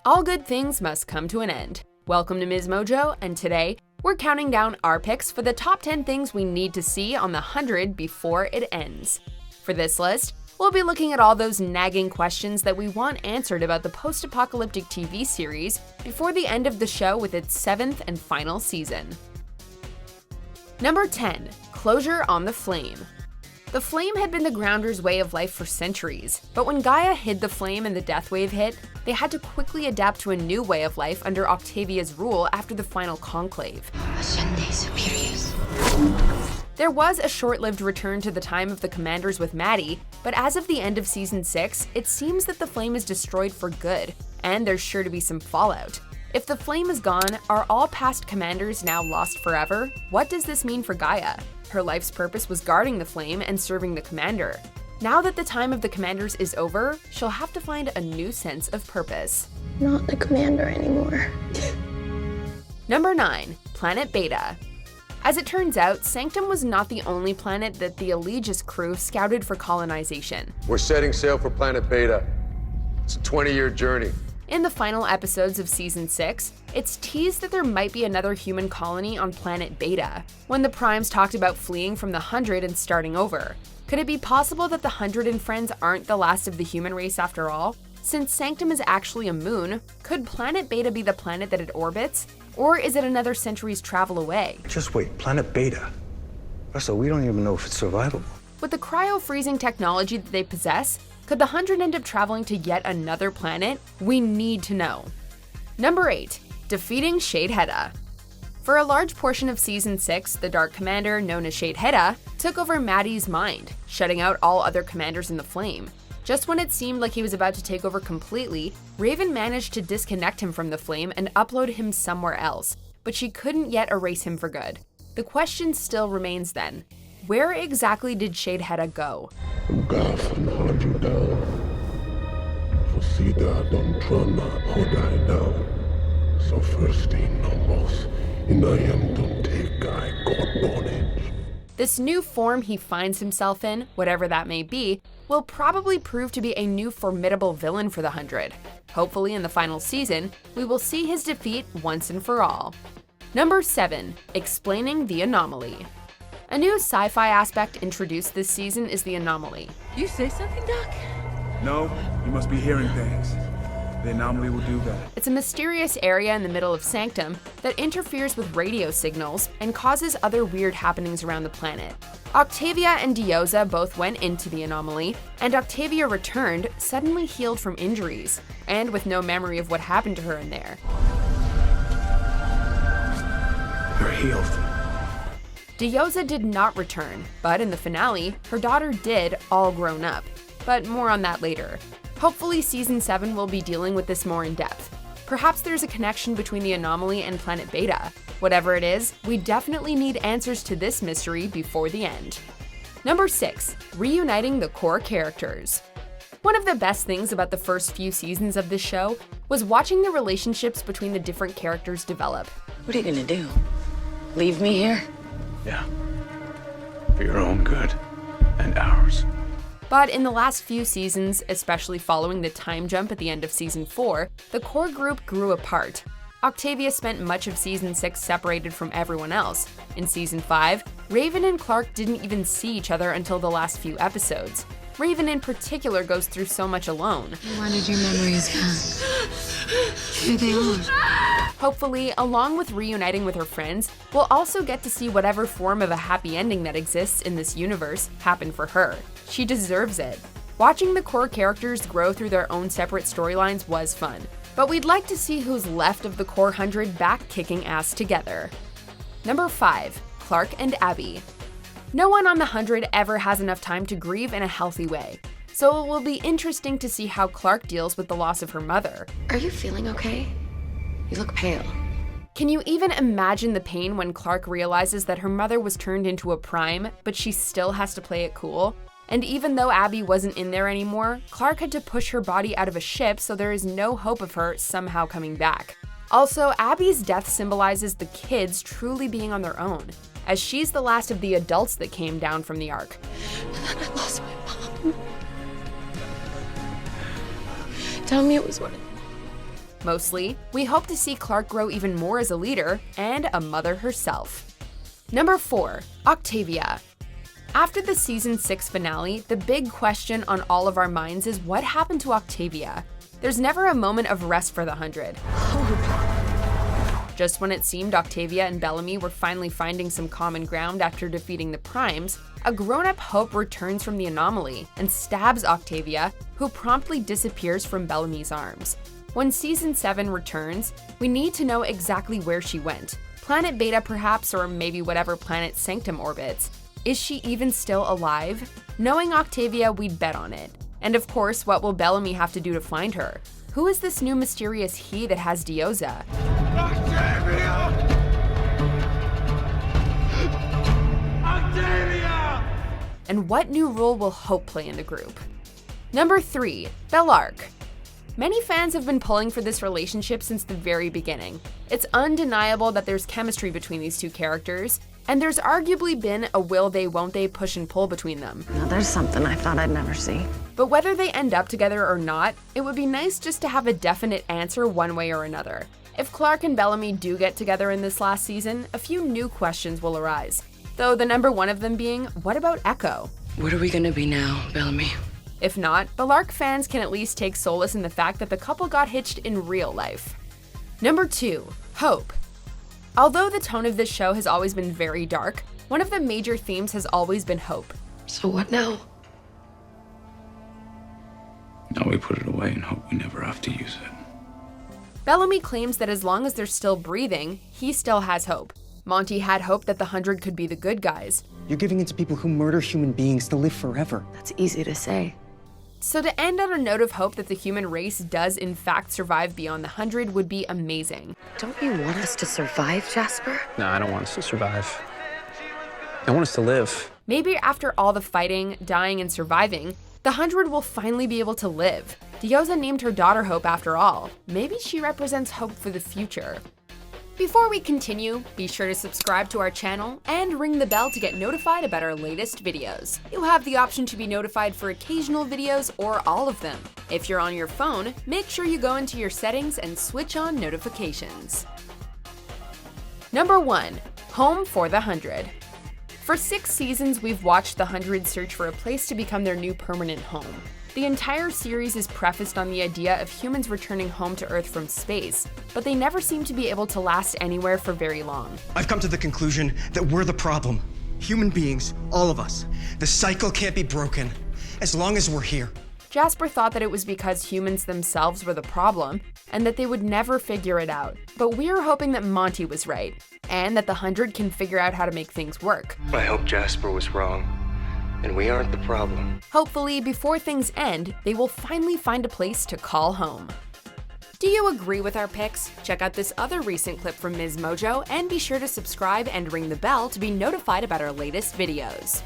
All good things must come to an end. Welcome to Ms. Mojo, and today, we're counting down our picks for the top 10 things we need to see on the 100 before it ends. For this list, we'll be looking at all those nagging questions that we want answered about the post-apocalyptic TV series before the end of the show with its 7th and final season. Number 10. Closure on the Flame. The Flame had been the Grounders' way of life for centuries, but when Gaia hid the Flame and the Death Wave hit, they had to quickly adapt to a new way of life under Octavia's rule after the final conclave. Ascende Superius. There was a short-lived return to the time of the Commanders with Maddie, but as of the end of Season 6, it seems that the Flame is destroyed for good, and there's sure to be some fallout. If the Flame is gone, are all past Commanders now lost forever? What does this mean for Gaia? Her life's purpose was guarding the Flame and serving the Commander. Now that the time of the Commanders is over, she'll have to find a new sense of purpose. Not the Commander anymore. Number 9. Planet Beta. As it turns out, Sanctum was not the only planet that the Allegis crew scouted for colonization. We're setting sail for Planet Beta. It's a 20-year journey. In the final episodes of Season 6, it's teased that there might be another human colony on Planet Beta, when the Primes talked about fleeing from the 100 and starting over. Could it be possible that the 100 and friends aren't the last of the human race after all? Since Sanctum is actually a moon, could Planet Beta be the planet that it orbits? Or is it another century's travel away? Just wait, Planet Beta? Russell, we don't even know if it's survivable. With the cryo-freezing technology that they possess, could the 100 end up traveling to yet another planet? We need to know. Number 8. Defeating Shaydhedda. For a large portion of Season 6, the Dark Commander, known as Shaydhedda, took over Maddie's mind, shutting out all other commanders in the Flame. Just when it seemed like he was about to take over completely, Raven managed to disconnect him from the Flame and upload him somewhere else, but she couldn't yet erase him for good. The question still remains then, where exactly did Shaydhedda go? Gaffen hard you down. For Sida don't trona hodai down. So first thing no boss, in I am don't take I got knowledge. This new form he finds himself in, whatever that may be, will probably prove to be a new formidable villain for the 100. Hopefully in the final season, we will see his defeat once and for all. Number 7. Explaining the Anomaly. A new sci-fi aspect introduced this season is the Anomaly. You say something, Doc? No, you must be hearing things. The Anomaly will do that. It's a mysterious area in the middle of Sanctum that interferes with radio signals and causes other weird happenings around the planet. Octavia and Diyoza both went into the Anomaly, and Octavia returned, suddenly healed from injuries, and with no memory of what happened to her in there. You're healed. Diyoza did not return, but in the finale, her daughter did, all grown up. But more on that later. Hopefully Season 7 will be dealing with this more in depth. Perhaps there's a connection between the Anomaly and Planet Beta. Whatever it is, we definitely need answers to this mystery before the end. Number 6. Reuniting the core characters. One of the best things about the first few seasons of this show was watching the relationships between the different characters develop. What are you gonna do? Leave me here? Yeah. For your own good. And ours. But in the last few seasons, especially following the time jump at the end of Season 4, the core group grew apart. Octavia spent much of Season 6 separated from everyone else. In Season 5, Raven and Clark didn't even see each other until the last few episodes. Raven in particular goes through so much alone. I wanted your memories back. Here they are. Hopefully, along with reuniting with her friends, we'll also get to see whatever form of a happy ending that exists in this universe happen for her. She deserves it. Watching the core characters grow through their own separate storylines was fun, but we'd like to see who's left of the core 100 back kicking ass together. Number 5. Clark and Abby. No one on the 100 ever has enough time to grieve in a healthy way, so it will be interesting to see how Clark deals with the loss of her mother. Are you feeling okay? You look pale. Can you even imagine the pain when Clark realizes that her mother was turned into a Prime, but she still has to play it cool? And even though Abby wasn't in there anymore, Clark had to push her body out of a ship, so there is no hope of her somehow coming back. Also, Abby's death symbolizes the kids truly being on their own, as she's the last of the adults that came down from the Ark. And then I lost my mom. Tell me it was one of Mostly, we hope to see Clarke grow even more as a leader and a mother herself. Number 4. Octavia. After the season 6 finale, the big question on all of our minds is what happened to Octavia? There's never a moment of rest for the 100. Just when it seemed Octavia and Bellamy were finally finding some common ground after defeating the Primes, a grown-up Hope returns from the anomaly and stabs Octavia, who promptly disappears from Bellamy's arms. When season 7 returns, we need to know exactly where she went. Planet Beta perhaps, or maybe whatever planet Sanctum orbits. Is she even still alive? Knowing Octavia, we'd bet on it. And of course, what will Bellamy have to do to find her? Who is this new mysterious he that has Diyoza? Octavia! Octavia! And what new role will Hope play in the group? Number 3. Bellarke. Many fans have been pulling for this relationship since the very beginning. It's undeniable that there's chemistry between these two characters, and there's arguably been a will they won't they push and pull between them. Now there's something I thought I'd never see. But whether they end up together or not, it would be nice just to have a definite answer one way or another. If Clarke and Bellamy do get together in this last season, a few new questions will arise. Though the number one of them being, what about Echo? What are we gonna be now, Bellamy? If not, Bellarke fans can at least take solace in the fact that the couple got hitched in real life. Number 2. Hope. Although the tone of this show has always been very dark, one of the major themes has always been hope. So what now? Now we put it away and hope we never have to use it. Bellamy claims that as long as they're still breathing, he still has hope. Monty had hope that the 100 could be the good guys. You're giving it to people who murder human beings to live forever. That's easy to say. So to end on a note of hope that the human race does in fact survive beyond the 100 would be amazing. Don't you want us to survive, Jasper? No, I don't want us to survive. I want us to live. Maybe after all the fighting, dying, and surviving, the 100 will finally be able to live. Diyoza named her daughter Hope after all. Maybe she represents hope for the future. Before we continue, be sure to subscribe to our channel and ring the bell to get notified about our latest videos. You'll have the option to be notified for occasional videos or all of them. If you're on your phone, make sure you go into your settings and switch on notifications. Number 1. Home for the 100. For 6 seasons, we've watched the 100 search for a place to become their new permanent home. The entire series is prefaced on the idea of humans returning home to Earth from space, but they never seem to be able to last anywhere for very long. I've come to the conclusion that we're the problem. Human beings, all of us. The cycle can't be broken as long as we're here. Jasper thought that it was because humans themselves were the problem, and that they would never figure it out. But we're hoping that Monty was right, and that the 100 can figure out how to make things work. I hope Jasper was wrong, and we aren't the problem. Hopefully, before things end, they will finally find a place to call home. Do you agree with our picks? Check out this other recent clip from Ms. Mojo, and be sure to subscribe and ring the bell to be notified about our latest videos.